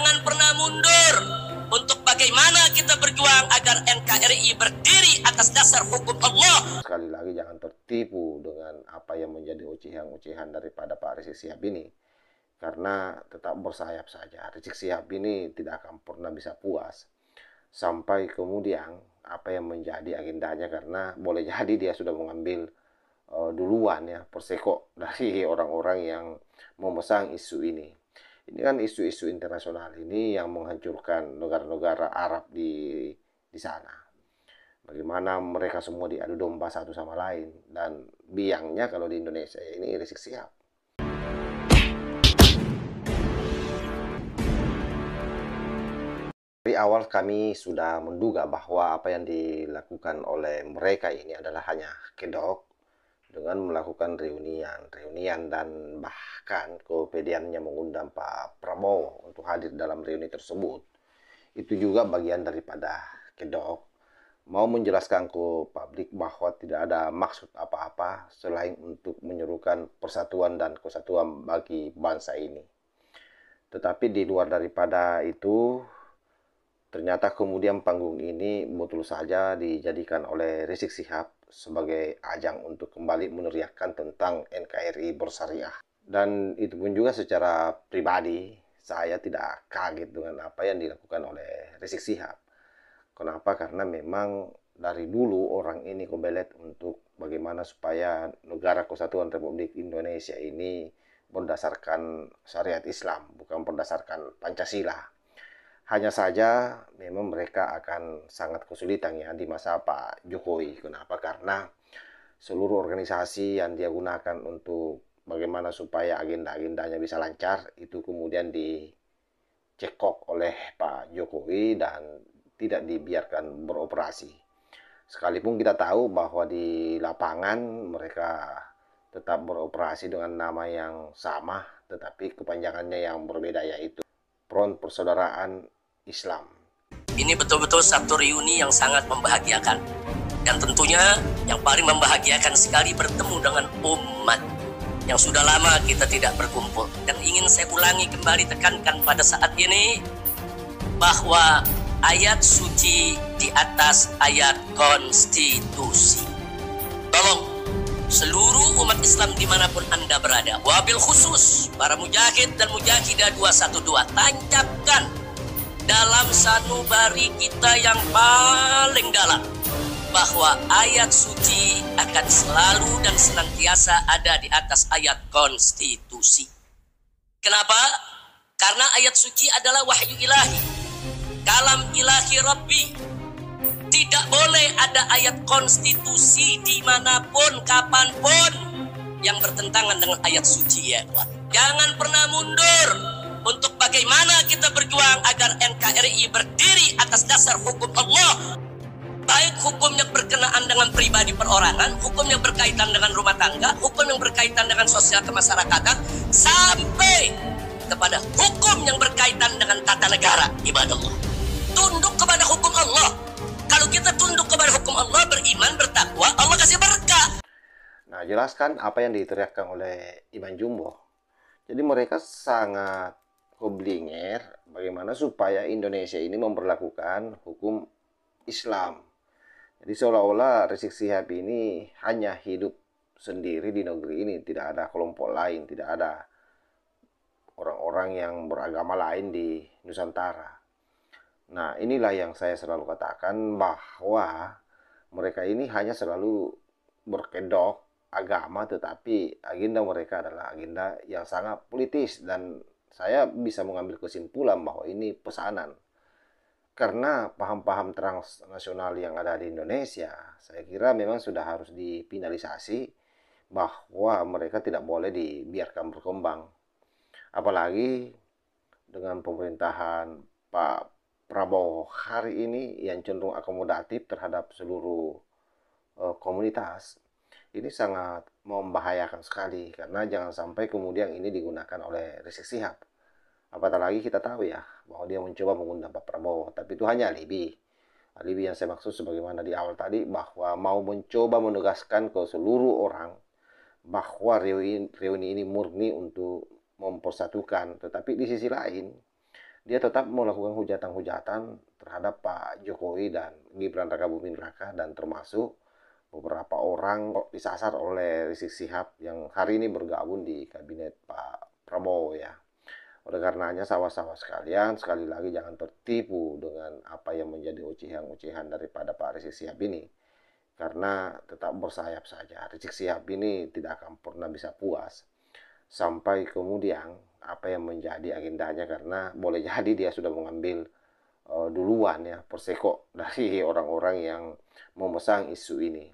Jangan pernah mundur untuk bagaimana kita berjuang agar NKRI berdiri atas dasar hukum Allah. Sekali lagi jangan tertipu dengan apa yang menjadi ocehan-ocehan daripada Pak Rizik Sihab ini. Karena tetap bersayap saja. Rizik Sihab ini tidak akan pernah bisa puas sampai kemudian apa yang menjadi agendanya, karena boleh jadi dia sudah mengambil duluan ya perseko dari orang-orang yang memesan isu ini. Ini kan isu-isu internasional ini yang menghancurkan negara-negara Arab di sana. Bagaimana mereka semua diadu domba satu sama lain, dan biangnya kalau di Indonesia ini Rizik Sihab. Dari awal kami sudah menduga bahwa apa yang dilakukan oleh mereka ini adalah hanya kedok dengan melakukan reunian dan bahkan kepediannya mengundang Pak Prabowo untuk hadir dalam reuni tersebut. Itu juga bagian daripada kedok, mau menjelaskan ke publik bahwa tidak ada maksud apa-apa selain untuk menyerukan persatuan dan kesatuan bagi bangsa ini. Tetapi di luar daripada itu, ternyata kemudian panggung ini betul saja dijadikan oleh Rizik Sihab sebagai ajang untuk kembali meneriakkan tentang NKRI bersyariah. Dan itu pun juga secara pribadi, saya tidak kaget dengan apa yang dilakukan oleh Rizik Sihab. Kenapa? Karena memang dari dulu orang ini kebelet untuk bagaimana supaya negara kesatuan Republik Indonesia ini berdasarkan syariat Islam, bukan berdasarkan Pancasila. Hanya saja memang mereka akan sangat kesulitan ya di masa Pak Jokowi. Kenapa? Karena seluruh organisasi yang dia gunakan untuk bagaimana supaya agenda-agendanya bisa lancar, itu kemudian dicekok oleh Pak Jokowi dan tidak dibiarkan beroperasi. Sekalipun kita tahu bahwa di lapangan mereka tetap beroperasi dengan nama yang sama, tetapi kepanjangannya yang berbeda, yaitu Front Persaudaraan Islam. Ini betul-betul satu reuni yang sangat membahagiakan. Dan tentunya yang paling membahagiakan sekali bertemu dengan umat yang sudah lama kita tidak berkumpul. Dan ingin saya ulangi kembali, tekankan pada saat ini bahwa ayat suci di atas ayat konstitusi. Tolong seluruh umat Islam dimanapun Anda berada, wabil khusus para mujahid dan mujahidah 212, tancapkan dalam sanubari kita yang paling dalam bahwa ayat suci akan selalu dan senantiasa ada di atas ayat konstitusi. Kenapa? Karena ayat suci adalah wahyu ilahi, kalam ilahi Rabbi. Tidak boleh ada ayat konstitusi dimanapun, kapanpun yang bertentangan dengan ayat suci ya. Jangan pernah mundur untuk bagaimana kita berjuang agar NKRI berdiri atas dasar hukum Allah. Baik hukum yang berkenaan dengan pribadi perorangan, hukum yang berkaitan dengan rumah tangga, hukum yang berkaitan dengan sosial kemasyarakatan, sampai kepada hukum yang berkaitan dengan tata negara, ibadah Allah. Tunduk kepada hukum Allah. Kalau kita tunduk kepada hukum Allah, beriman, bertakwa, Allah kasih berkah. Nah, jelaskan apa yang diteriakkan oleh Iman Jumbo. Jadi mereka sangat keblinger bagaimana supaya Indonesia ini memperlakukan hukum Islam. Jadi seolah-olah Rizik Sihab ini hanya hidup sendiri di negeri ini, tidak ada kelompok lain, tidak ada orang-orang yang beragama lain di Nusantara. Nah, inilah yang saya selalu katakan, bahwa mereka ini hanya selalu berkedok agama, tetapi agenda mereka adalah agenda yang sangat politis, dan saya bisa mengambil kesimpulan bahwa ini pesanan. Karena paham-paham transnasional yang ada di Indonesia, saya kira memang sudah harus dipinalisasi bahwa mereka tidak boleh dibiarkan berkembang. Apalagi dengan pemerintahan Pak Prabowo hari ini yang cenderung akomodatif terhadap seluruh komunitas. Ini sangat membahayakan sekali, karena jangan sampai kemudian ini digunakan oleh Rizik Sihab. Apatah lagi kita tahu ya bahwa dia mencoba mengundang Pak Prabowo, tapi itu hanya alibi. Alibi yang saya maksud sebagaimana di awal tadi, bahwa mau mencoba menegaskan ke seluruh orang bahwa reuni ini murni untuk mempersatukan. Tetapi di sisi lain, dia tetap melakukan hujatan-hujatan terhadap Pak Jokowi dan Gibran Rakabuming Raka, dan termasuk beberapa orang disasar oleh Rizik Sihab yang hari ini bergabung di kabinet Pak Prabowo ya. Oleh karenanya sahabat-sahabat sekalian, sekali lagi jangan tertipu dengan apa yang menjadi ocehan-ocehan daripada Pak Rizik Sihab ini. Karena tetap bersayap saja. Rizik Sihab ini tidak akan pernah bisa puas sampai kemudian apa yang menjadi agendanya, karena boleh jadi dia sudah mengambil duluan ya perseko dari orang-orang yang memesan isu ini.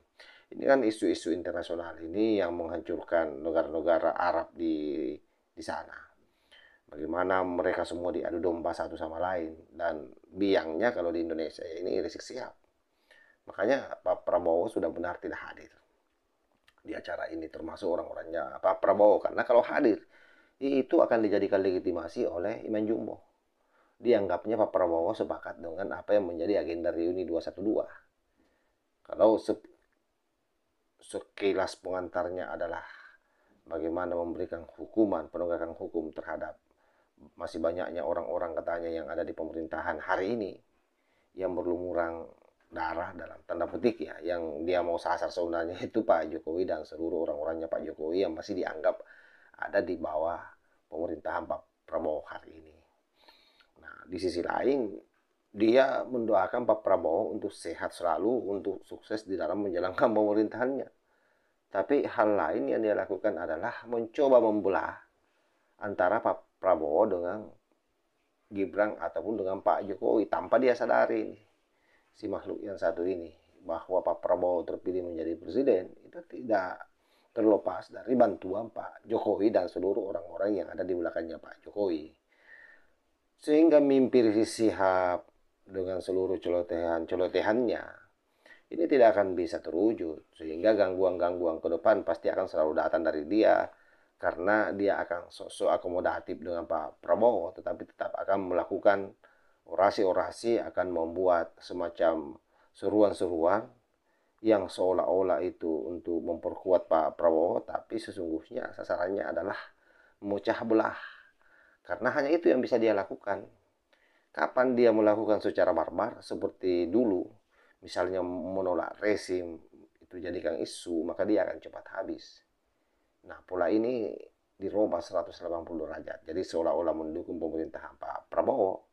Ini kan isu-isu internasional ini yang menghancurkan negara-negara Arab di sana. Bagaimana mereka semua diadu domba satu sama lain, dan biangnya kalau di Indonesia ini Rizik Sihab. Makanya Pak Prabowo sudah benar tidak hadir di acara ini, termasuk orang-orangnya Pak Prabowo, karena kalau hadir itu akan dijadikan legitimasi oleh Iman Jumbo. Dianggapnya Pak Prabowo sepakat dengan apa yang menjadi agenda reuni 212. Kalau sekilas pengantarnya adalah bagaimana memberikan hukuman, penegakan hukum terhadap masih banyaknya orang-orang katanya yang ada di pemerintahan hari ini yang berlumuran darah dalam tanda petik ya, yang dia mau sasar sebenarnya itu Pak Jokowi dan seluruh orang-orangnya Pak Jokowi yang masih dianggap ada di bawah pemerintahan Pak Prabowo hari ini. Nah, di sisi lain dia mendoakan Pak Prabowo untuk sehat selalu, untuk sukses di dalam menjalankan pemerintahannya. Tapi hal lain yang dia lakukan adalah mencoba membelah antara Pak Prabowo dengan Gibran ataupun dengan Pak Jokowi tanpa dia sadari si makhluk yang satu ini, bahwa Pak Prabowo terpilih menjadi presiden itu tidak terlepas dari bantuan Pak Jokowi dan seluruh orang-orang yang ada di belakangnya Pak Jokowi. Sehingga mimpi Rizik Sihab dengan seluruh celotehan-celotehannya ini tidak akan bisa terwujud, sehingga gangguan-gangguan ke depan pasti akan selalu datang dari dia, karena dia akan sok-sok akomodatif dengan Pak Prabowo, tetapi tetap akan melakukan orasi-orasi, akan membuat semacam seruan-seruan yang seolah-olah itu untuk memperkuat Pak Prabowo, tapi sesungguhnya sasarannya adalah memecah belah. Karena hanya itu yang bisa dia lakukan. Kapan dia melakukan secara barbar seperti dulu, misalnya menolak rezim itu jadikan isu, maka dia akan cepat habis. Nah, pola ini dirubah 180 derajat. Jadi seolah-olah mendukung pemerintahan Pak Prabowo.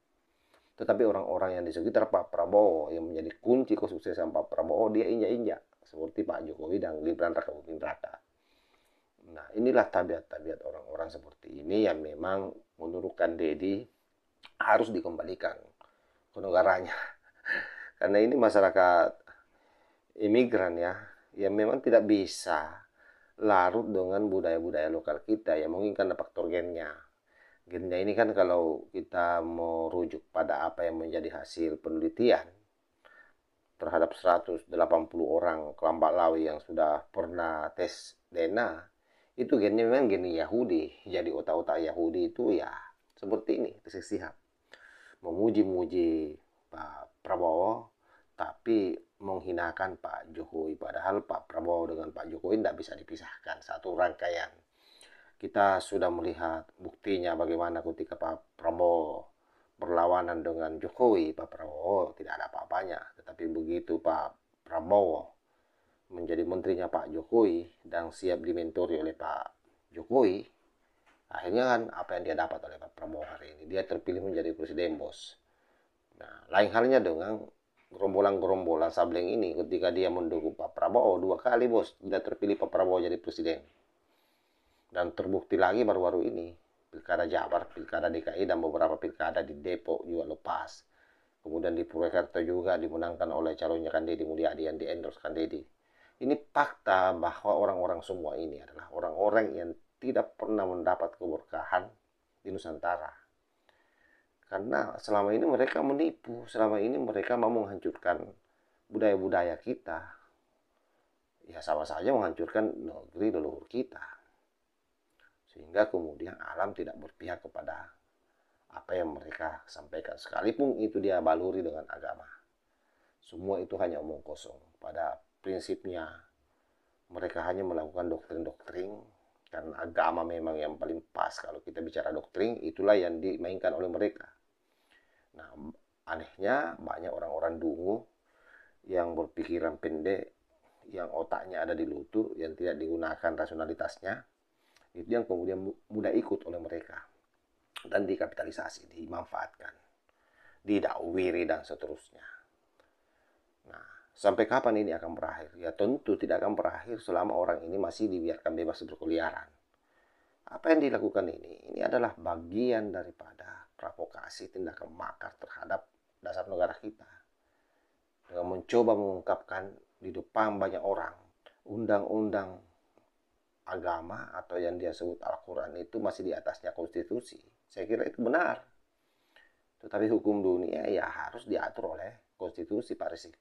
Tetapi orang-orang yang di sekitar Pak Prabowo yang menjadi kunci kesuksesan Pak Prabowo dia injak-injak, seperti Pak Jokowi dan Gibran Rakabuming Raka. Nah, inilah tabiat-tabiat orang-orang seperti ini yang memang menurut Kang Deddy harus dikembalikan ke negaranya. Karena ini masyarakat imigran ya, yang memang tidak bisa larut dengan budaya-budaya lokal kita, ya mungkin karena faktor gennya. Gennya ini kan kalau kita merujuk pada apa yang menjadi hasil penelitian terhadap 180 orang Kelambak Lawi yang sudah pernah tes DNA, itu gennya memang gen Yahudi. Jadi otak-otak Yahudi itu ya seperti ini, Rizik Sihab. Memuji-muji Pak Prabowo, tapi menghinakan Pak Jokowi. Padahal Pak Prabowo dengan Pak Jokowi tidak bisa dipisahkan, satu rangkaian. Kita sudah melihat buktinya bagaimana ketika Pak Prabowo berlawanan dengan Jokowi, Pak Prabowo tidak ada apa-apanya. Tetapi begitu Pak Prabowo menjadi menterinya Pak Jokowi dan siap dimentori oleh Pak Jokowi, akhirnya kan apa yang dia dapat oleh Pak Prabowo hari ini, dia terpilih menjadi presiden, bos. Nah, lain halnya dengan gerombolan-gerombolan sableng ini ketika dia mendukung Pak Prabowo 2 kali, bos, tidak terpilih Pak Prabowo jadi presiden. Dan terbukti lagi baru-baru ini, pilkada Jabar, pilkada DKI, dan beberapa pilkada di Depok juga lepas. Kemudian di Purwakarta juga dimenangkan oleh calonnya Kang Deddy Mulyadi yang di-endorse Kang Deddy. Ini fakta bahwa orang-orang semua ini adalah orang-orang yang tidak pernah mendapat keberkahan di Nusantara. Karena selama ini mereka menipu, selama ini mereka mau menghancurkan budaya-budaya kita. Ya sama saja menghancurkan negeri leluhur kita. Sehingga kemudian alam tidak berpihak kepada apa yang mereka sampaikan, sekalipun itu dia baluri dengan agama. Semua itu hanya omong kosong. Pada prinsipnya mereka hanya melakukan doktrin-doktrin, karena agama memang yang paling pas kalau kita bicara doktrin, itulah yang dimainkan oleh mereka. anehnya banyak orang-orang dungu yang berpikiran pendek, yang otaknya ada di lutut, yang tidak digunakan rasionalitasnya, itu yang kemudian mudah ikut oleh mereka dan dikapitalisasi, dimanfaatkan, didakwiri dan seterusnya. Nah, sampai kapan ini akan berakhir? Ya tentu tidak akan berakhir selama orang ini masih dibiarkan bebas berkeliaran. Apa yang dilakukan ini adalah bagian daripada provokasi tindakan makar terhadap dasar negara kita. Dengan mencoba mengungkapkan di depan banyak orang, undang-undang agama atau yang dia sebut Al-Quran itu masih di atasnya konstitusi. Saya kira itu benar. Tetapi hukum dunia ya harus diatur oleh konstitusi, Pak Rizky.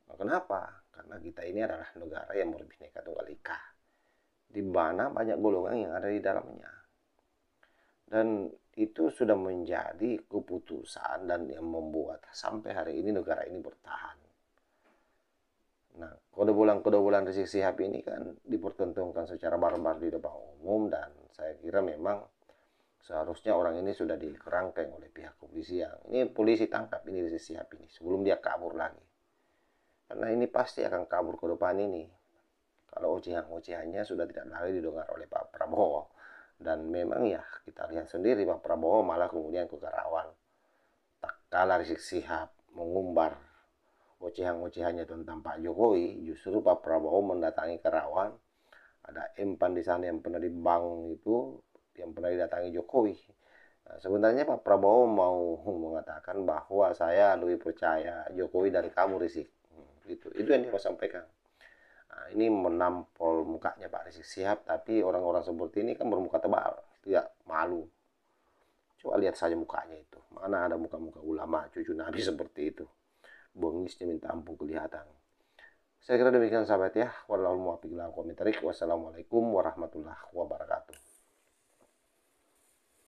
Nah, kenapa? Karena kita ini adalah negara yang berbineka tunggal ika, di mana banyak golongan yang ada di dalamnya. Dan itu sudah menjadi keputusan dan yang membuat sampai hari ini negara ini bertahan. Nah, kode bulan Rizik Sihab ini kan dipertontonkan secara barbar di depan umum, dan saya kira memang seharusnya orang ini sudah dikerangkeng oleh pihak kepolisian. Ini polisi tangkap ini Rizik Sihab ini sebelum dia kabur lagi. Karena ini pasti akan kabur ke depan ini. Kalau ocehan-ocehannya sudah tidak lagi didengar oleh Pak Prabowo. Dan memang ya kita lihat sendiri Pak Prabowo malah kemudian ke Karawang. Tak kalah Rizik Sihab mengumbar ocehan-ocehannya tentang Pak Jokowi, justru Pak Prabowo mendatangi Karawang. Ada empan di sana yang pernah dibangun itu, yang pernah didatangi Jokowi. Nah, sebenarnya Pak Prabowo mau mengatakan bahwa saya lebih percaya Jokowi dari kamu, Rizik. Itu yang dia sampaikan. Nah, ini menampol mukanya Pak Rizik Sihab, tapi orang-orang seperti ini kan bermuka tebal, tidak malu. Coba lihat saja mukanya itu. Mana ada muka-muka ulama, cucu Nabi seperti itu. Bongisnya minta ampun kelihatan. Saya kira demikian sahabat ya. Wassalamualaikum warahmatullahi wabarakatuh.